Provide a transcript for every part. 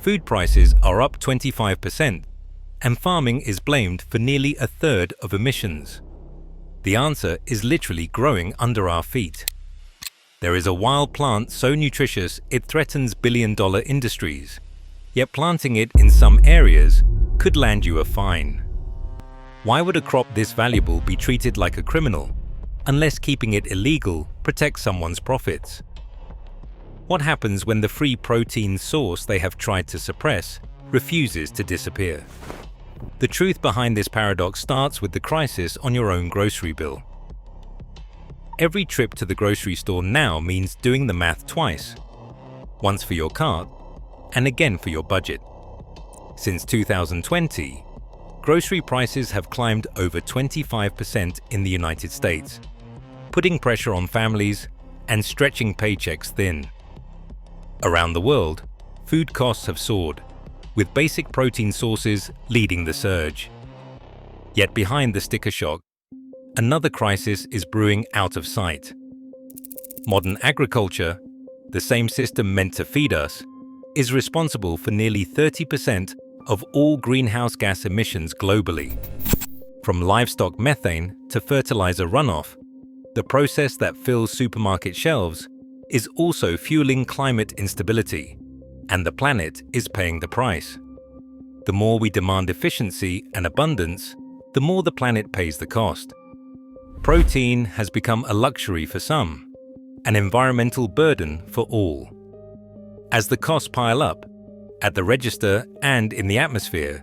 food prices are up 25%, and farming is blamed for nearly a third of emissions. The answer is literally growing under our feet. There is a wild plant so nutritious it threatens billion-dollar industries, yet planting it in some areas could land you a fine. Why would a crop this valuable be treated like a criminal, unless keeping it illegal protects someone's profits? What happens when the free protein source they have tried to suppress refuses to disappear? The truth behind this paradox starts with the crisis on your own grocery bill. Every trip to the grocery store now means doing the math twice, once for your cart and again for your budget. Since 2020, grocery prices have climbed over 25% in the United States, putting pressure on families and stretching paychecks thin. Around the world, food costs have soared, with basic protein sources leading the surge. Yet behind the sticker shock, another crisis is brewing out of sight. Modern agriculture, the same system meant to feed us, is responsible for nearly 30% of all greenhouse gas emissions globally. From livestock methane to fertilizer runoff, the process that fills supermarket shelves is also fueling climate instability, and the planet is paying the price. The more we demand efficiency and abundance, the more the planet pays the cost. Protein has become a luxury for some, an environmental burden for all. As the costs pile up, at the register and in the atmosphere,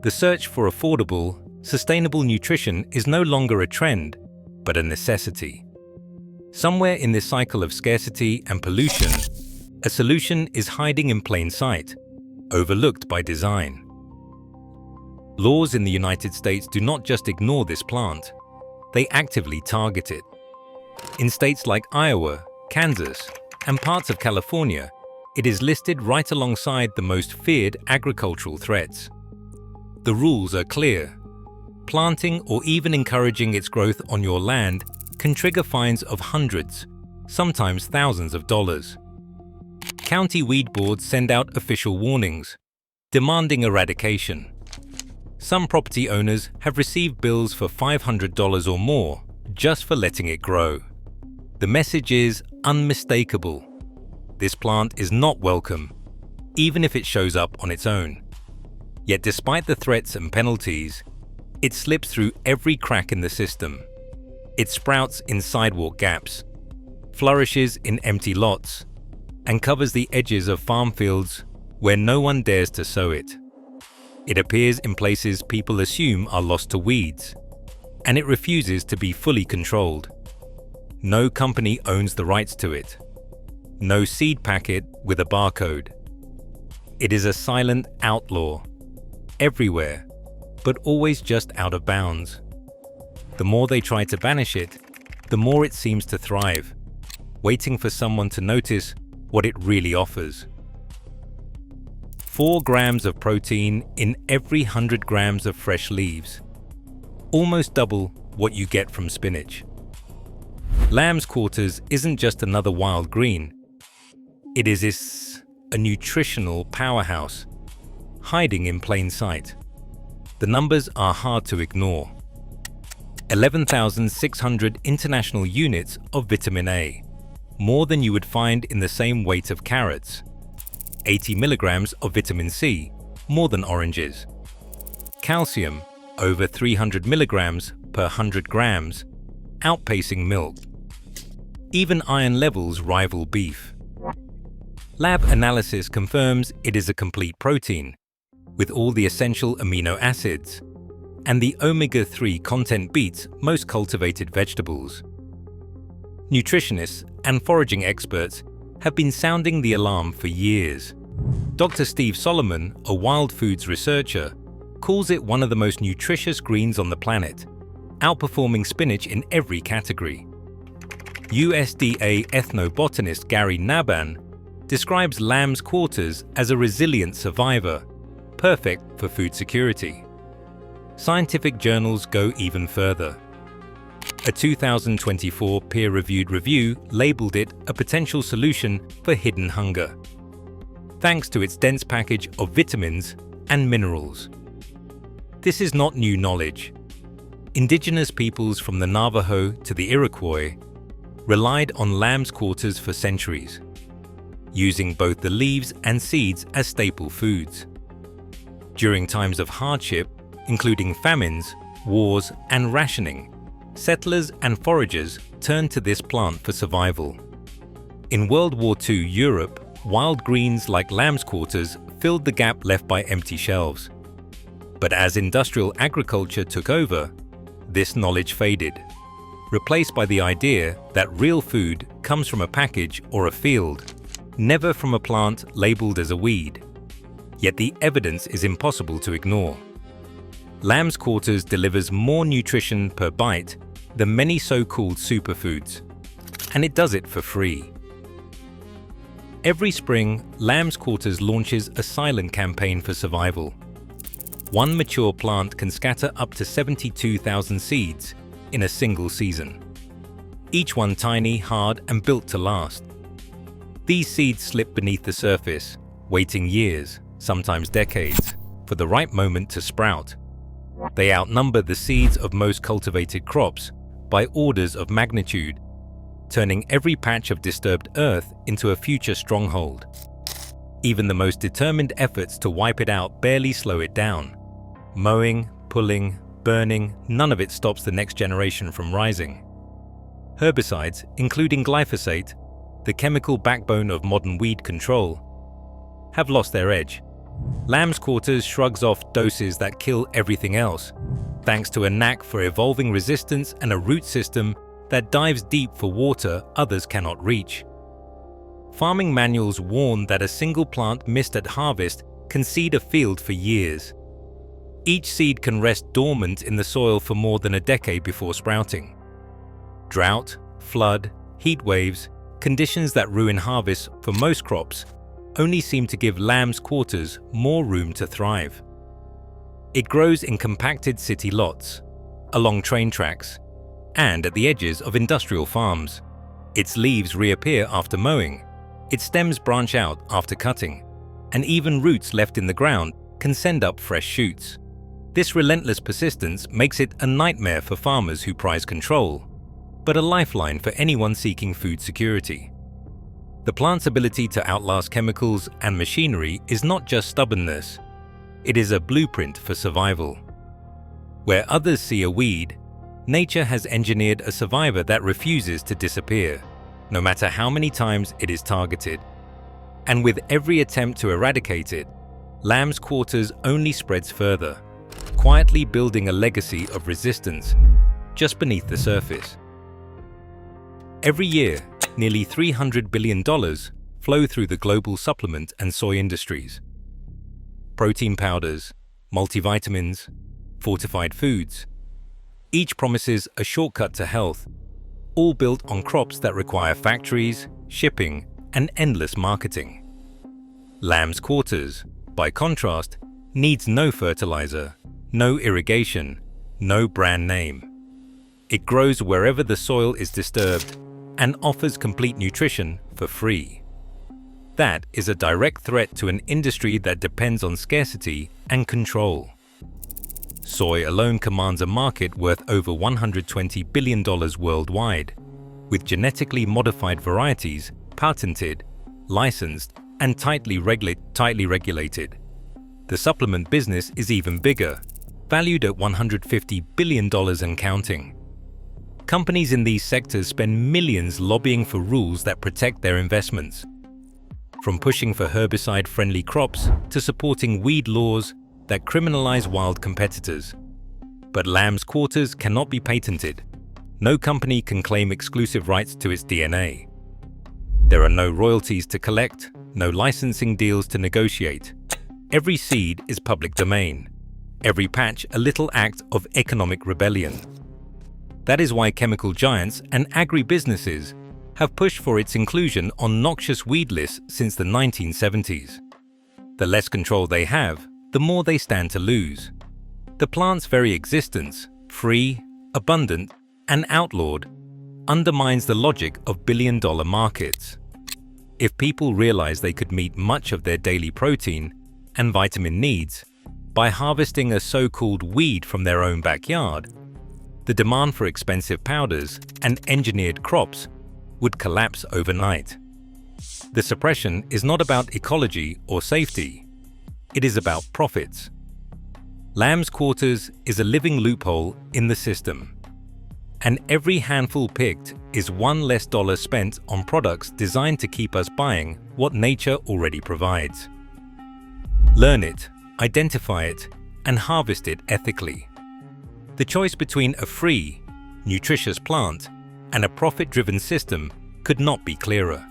the search for affordable, sustainable nutrition is no longer a trend, but a necessity. Somewhere in this cycle of scarcity and pollution, a solution is hiding in plain sight, overlooked by design. Laws in the United States do not just ignore this plant, they actively target it. In states like Iowa, Kansas, and parts of California, it is listed right alongside the most feared agricultural threats. The rules are clear. Planting or even encouraging its growth on your land can trigger fines of hundreds, sometimes thousands of dollars. County weed boards send out official warnings, demanding eradication. Some property owners have received bills for $500 or more just for letting it grow. The message is unmistakable. This plant is not welcome, even if it shows up on its own. Yet despite the threats and penalties, it slips through every crack in the system. It sprouts in sidewalk gaps, flourishes in empty lots, and covers the edges of farm fields where no one dares to sow it. It appears in places people assume are lost to weeds, and it refuses to be fully controlled. No company owns the rights to it. No seed packet with a barcode. It is a silent outlaw, everywhere, but always just out of bounds. The more they try to banish it, the more it seems to thrive, waiting for someone to notice what it really offers. 4 grams of protein in every 100 grams of fresh leaves, almost double what you get from spinach. Lamb's quarters isn't just another wild green. It is a nutritional powerhouse, hiding in plain sight. The numbers are hard to ignore. 11,600 international units of vitamin A, more than you would find in the same weight of carrots. 80 milligrams of vitamin C, more than oranges. Calcium, over 300 milligrams per 100 grams, outpacing milk. Even iron levels rival beef. Lab analysis confirms it is a complete protein, with all the essential amino acids, and the omega-3 content beats most cultivated vegetables. Nutritionists and foraging experts have been sounding the alarm for years. Dr. Steve Solomon, a wild foods researcher, calls it one of the most nutritious greens on the planet, outperforming spinach in every category. USDA ethnobotanist Gary Nabhan describes lamb's quarters as a resilient survivor, perfect for food security. Scientific journals go even further. A 2024 peer-reviewed review labeled it a potential solution for hidden hunger. thanks to its dense package of vitamins and minerals. This is not new knowledge. Indigenous peoples from the Navajo to the Iroquois relied on lamb's quarters for centuries, using both the leaves and seeds as staple foods. During times of hardship, including famines, wars, and rationing, settlers and foragers turned to this plant for survival. In World War II Europe, wild greens like lamb's quarters filled the gap left by empty shelves. But as industrial agriculture took over, this knowledge faded, replaced by the idea that real food comes from a package or a field, never from a plant labeled as a weed. Yet the evidence is impossible to ignore. Lamb's quarters delivers more nutrition per bite than many so-called superfoods, and it does it for free. Every spring, Lamb's Quarters launches a silent campaign for survival. One mature plant can scatter up to 72,000 seeds in a single season, each one tiny, hard, and built to last. These seeds slip beneath the surface, waiting years, sometimes decades, for the right moment to sprout. They outnumber the seeds of most cultivated crops by orders of magnitude, turning every patch of disturbed earth into a future stronghold. Even the most determined efforts to wipe it out barely slow it down. Mowing, pulling, burning, none of it stops the next generation from rising. Herbicides, including glyphosate, the chemical backbone of modern weed control, have lost their edge. Lamb's Quarters shrugs off doses that kill everything else, thanks to a knack for evolving resistance and a root system that dives deep for water others cannot reach. Farming manuals warn that a single plant missed at harvest can seed a field for years. Each seed can rest dormant in the soil for more than a decade before sprouting. Drought, flood, heat waves, conditions that ruin harvests for most crops, only seem to give Lamb's Quarters more room to thrive. It grows in compacted city lots, along train tracks, and at the edges of industrial farms. Its leaves reappear after mowing, its stems branch out after cutting, and even roots left in the ground can send up fresh shoots. This relentless persistence makes it a nightmare for farmers who prize control, but a lifeline for anyone seeking food security. The plant's ability to outlast chemicals and machinery is not just stubbornness, it is a blueprint for survival. Where others see a weed, nature has engineered a survivor that refuses to disappear, no matter how many times it is targeted. And with every attempt to eradicate it, Lamb's Quarters only spreads further, quietly building a legacy of resistance just beneath the surface. Every year, nearly $300 billion flow through the global supplement and soy industries. Protein powders, multivitamins, fortified foods. Each promises a shortcut to health, all built on crops that require factories, shipping, and endless marketing. Lamb's Quarters, by contrast, needs no fertilizer, no irrigation, no brand name. It grows wherever the soil is disturbed and offers complete nutrition for free. That is a direct threat to an industry that depends on scarcity and control. Soy alone commands a market worth over $120 billion worldwide, with genetically modified varieties patented, licensed, and tightly regulated. The supplement business is even bigger, valued at $150 billion and counting. Companies in these sectors spend millions lobbying for rules that protect their investments. From pushing for herbicide-friendly crops to supporting weed laws that criminalize wild competitors. But Lamb's Quarters cannot be patented. No company can claim exclusive rights to its DNA. There are no royalties to collect, no licensing deals to negotiate. Every seed is public domain. Every patch a little act of economic rebellion. That is why chemical giants and agri-businesses have pushed for its inclusion on noxious weed lists since the 1970s. The less control they have, the more they stand to lose. The plant's very existence, free, abundant, and outlawed, undermines the logic of billion-dollar markets. If people realized they could meet much of their daily protein and vitamin needs by harvesting a so-called weed from their own backyard, the demand for expensive powders and engineered crops would collapse overnight. The suppression is not about ecology or safety. It is about profits. Lamb's quarters is a living loophole in the system. And every handful picked is one less dollar spent on products designed to keep us buying what nature already provides. Learn it, identify it, and harvest it ethically. The choice between a free, nutritious plant and a profit-driven system could not be clearer.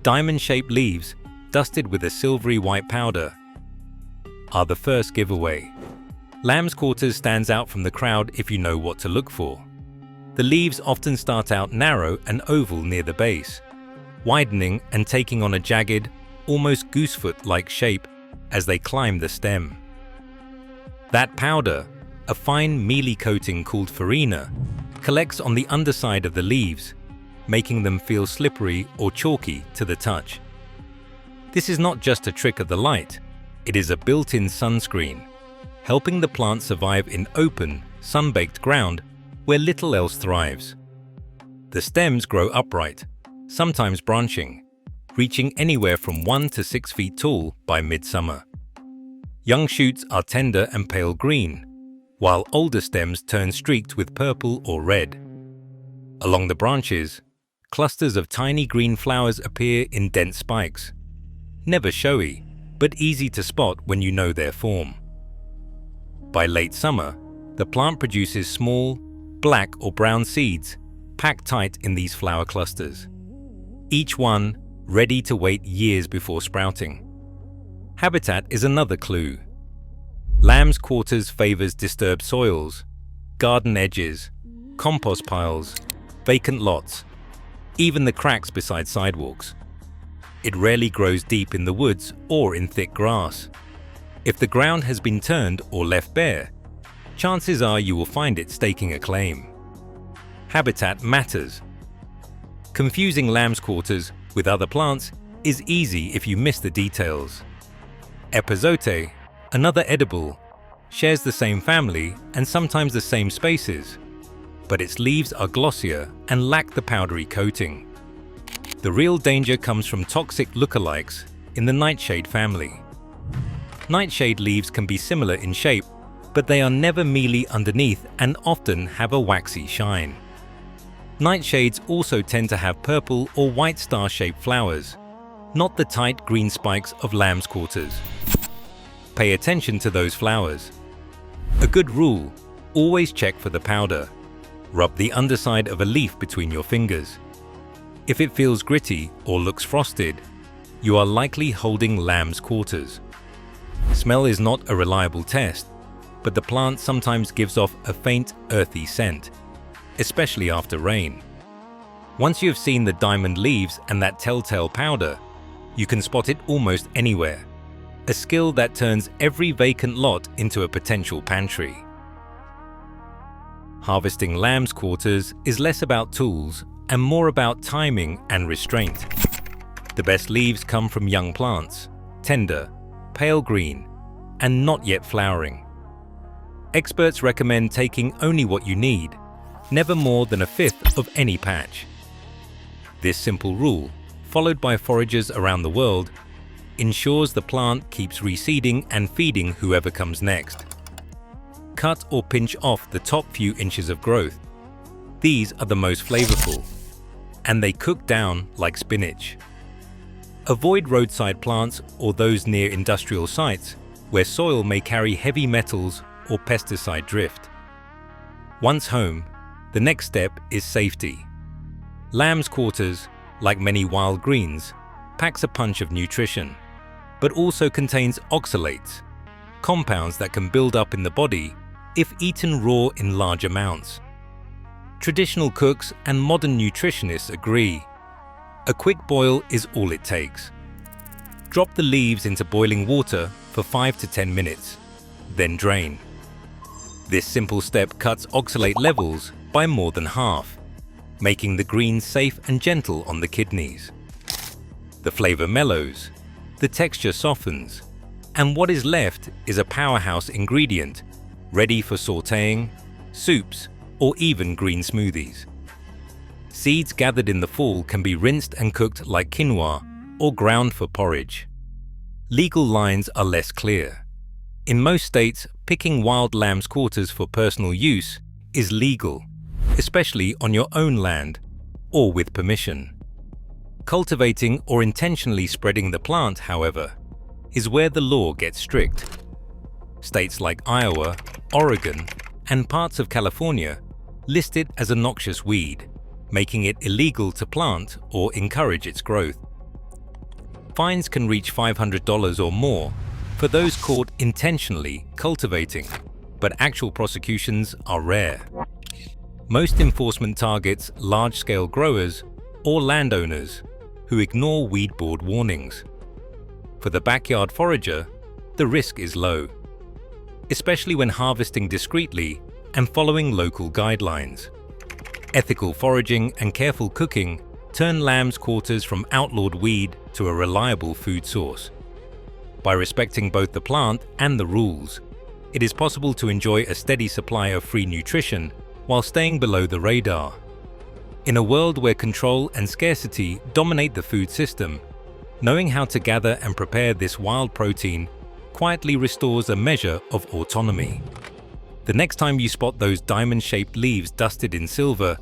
Diamond-shaped leaves, dusted with a silvery white powder, are the first giveaway. Lamb's quarters stands out from the crowd if you know what to look for. The leaves often start out narrow and oval near the base, widening and taking on a jagged, almost goosefoot-like shape as they climb the stem. That powder, a fine mealy coating called farina, collects on the underside of the leaves, making them feel slippery or chalky to the touch. This is not just a trick of the light, it is a built-in sunscreen, helping the plant survive in open, sun-baked ground where little else thrives. The stems grow upright, sometimes branching, reaching anywhere from 1 to 6 feet tall by midsummer. Young shoots are tender and pale green, while older stems turn streaked with purple or red. Along the branches, clusters of tiny green flowers appear in dense spikes. Never showy, but easy to spot when you know their form. By late summer, the plant produces small, black or brown seeds packed tight in these flower clusters, each one ready to wait years before sprouting. Habitat is another clue. Lamb's quarters favors disturbed soils, garden edges, compost piles, vacant lots, even the cracks beside sidewalks. It rarely grows deep in the woods or in thick grass. If the ground has been turned or left bare, chances are you will find it staking a claim. Habitat matters. Confusing lamb's quarters with other plants is easy if you miss the details. Epazote, another edible, shares the same family and sometimes the same spaces, but its leaves are glossier and lack the powdery coating. The real danger comes from toxic lookalikes in the nightshade family. Nightshade leaves can be similar in shape, but they are never mealy underneath and often have a waxy shine. Nightshades also tend to have purple or white star-shaped flowers, not the tight green spikes of lamb's quarters. Pay attention to those flowers. A good rule, always check for the powder. Rub the underside of a leaf between your fingers. If it feels gritty or looks frosted, you are likely holding lamb's quarters. Smell is not a reliable test, but the plant sometimes gives off a faint, earthy scent, especially after rain. Once you have seen the diamond leaves and that telltale powder, you can spot it almost anywhere, a skill that turns every vacant lot into a potential pantry. Harvesting lamb's quarters is less about tools and more about timing and restraint. The best leaves come from young plants, tender, pale green, and not yet flowering. Experts recommend taking only what you need, never more than a fifth of any patch. This simple rule, followed by foragers around the world, ensures the plant keeps reseeding and feeding whoever comes next. Cut or pinch off the top few inches of growth. These are the most flavorful, and they cook down like spinach. Avoid roadside plants or those near industrial sites where soil may carry heavy metals or pesticide drift. Once home, the next step is safety. Lamb's quarters, like many wild greens, packs a punch of nutrition, but also contains oxalates, compounds that can build up in the body if eaten raw in large amounts. Traditional cooks and modern nutritionists agree. A quick boil is all it takes. Drop the leaves into boiling water for 5 to 10 minutes, then drain. This simple step cuts oxalate levels by more than half, making the greens safe and gentle on the kidneys. The flavor mellows, the texture softens, and what is left is a powerhouse ingredient, ready for sautéing, soups, or even green smoothies. Seeds gathered in the fall can be rinsed and cooked like quinoa or ground for porridge. Legal lines are less clear. In most states, picking wild lamb's quarters for personal use is legal, especially on your own land or with permission. Cultivating or intentionally spreading the plant, however, is where the law gets strict. States like Iowa, Oregon, and parts of California list it as a noxious weed, making it illegal to plant or encourage its growth. Fines can reach $500 or more for those caught intentionally cultivating, but actual prosecutions are rare. Most enforcement targets large-scale growers or landowners who ignore weed board warnings. For the backyard forager, the risk is low, especially when harvesting discreetly and following local guidelines. Ethical foraging and careful cooking turn lamb's quarters from outlawed weed to a reliable food source. By respecting both the plant and the rules, it is possible to enjoy a steady supply of free nutrition while staying below the radar. In a world where control and scarcity dominate the food system, knowing how to gather and prepare this wild protein quietly restores a measure of autonomy. The next time you spot those diamond-shaped leaves dusted in silver,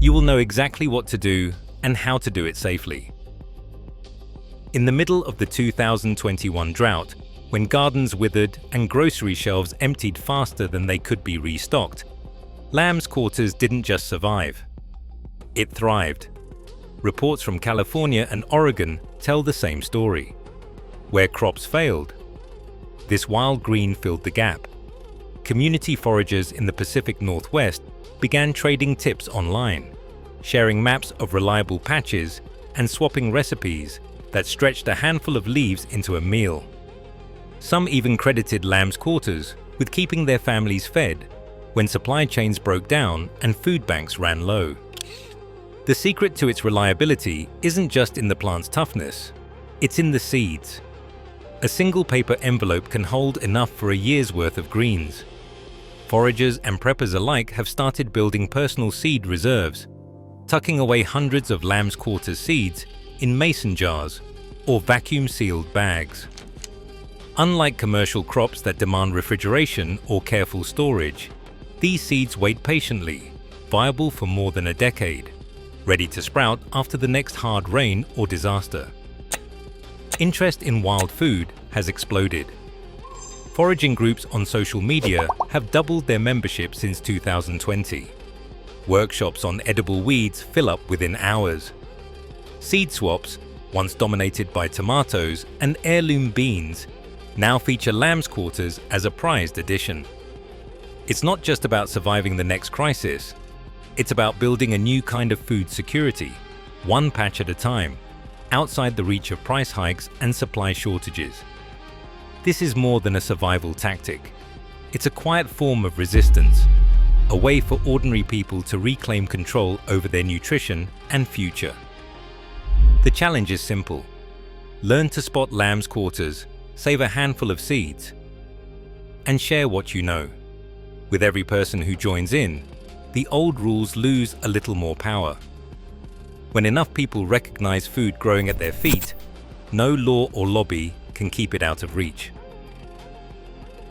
you will know exactly what to do and how to do it safely. In the middle of the 2021 drought, when gardens withered and grocery shelves emptied faster than they could be restocked, lamb's quarters didn't just survive. It thrived. Reports from California and Oregon tell the same story. Where crops failed, this wild green filled the gap. Community foragers in the Pacific Northwest began trading tips online, sharing maps of reliable patches and swapping recipes that stretched a handful of leaves into a meal. Some even credited lamb's quarters with keeping their families fed when supply chains broke down and food banks ran low. The secret to its reliability isn't just in the plant's toughness, it's in the seeds. A single paper envelope can hold enough for a year's worth of greens. Foragers and preppers alike have started building personal seed reserves, tucking away hundreds of lamb's quarters seeds in mason jars or vacuum-sealed bags. Unlike commercial crops that demand refrigeration or careful storage, these seeds wait patiently, viable for more than a decade, ready to sprout after the next hard rain or disaster. Interest in wild food has exploded. Foraging groups on social media have doubled their membership since 2020. Workshops on edible weeds fill up within hours. Seed swaps, once dominated by tomatoes and heirloom beans, now feature lamb's quarters as a prized addition. It's not just about surviving the next crisis, it's about building a new kind of food security, one patch at a time, outside the reach of price hikes and supply shortages. This is more than a survival tactic. It's a quiet form of resistance, a way for ordinary people to reclaim control over their nutrition and future. The challenge is simple. Learn to spot lamb's quarters, save a handful of seeds, and share what you know. With every person who joins in, the old rules lose a little more power. When enough people recognize food growing at their feet, no law or lobby can keep it out of reach.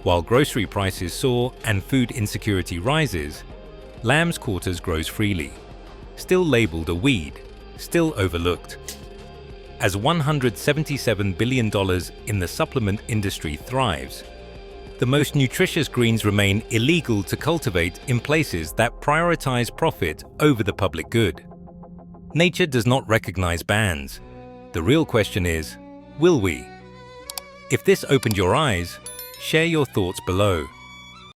While grocery prices soar and food insecurity rises, lamb's quarters grows freely, still labeled a weed, still overlooked. As $177 billion in the supplement industry thrives, the most nutritious greens remain illegal to cultivate in places that prioritize profit over the public good. Nature does not recognize bans. The real question is, will we? If this opened your eyes, share your thoughts below.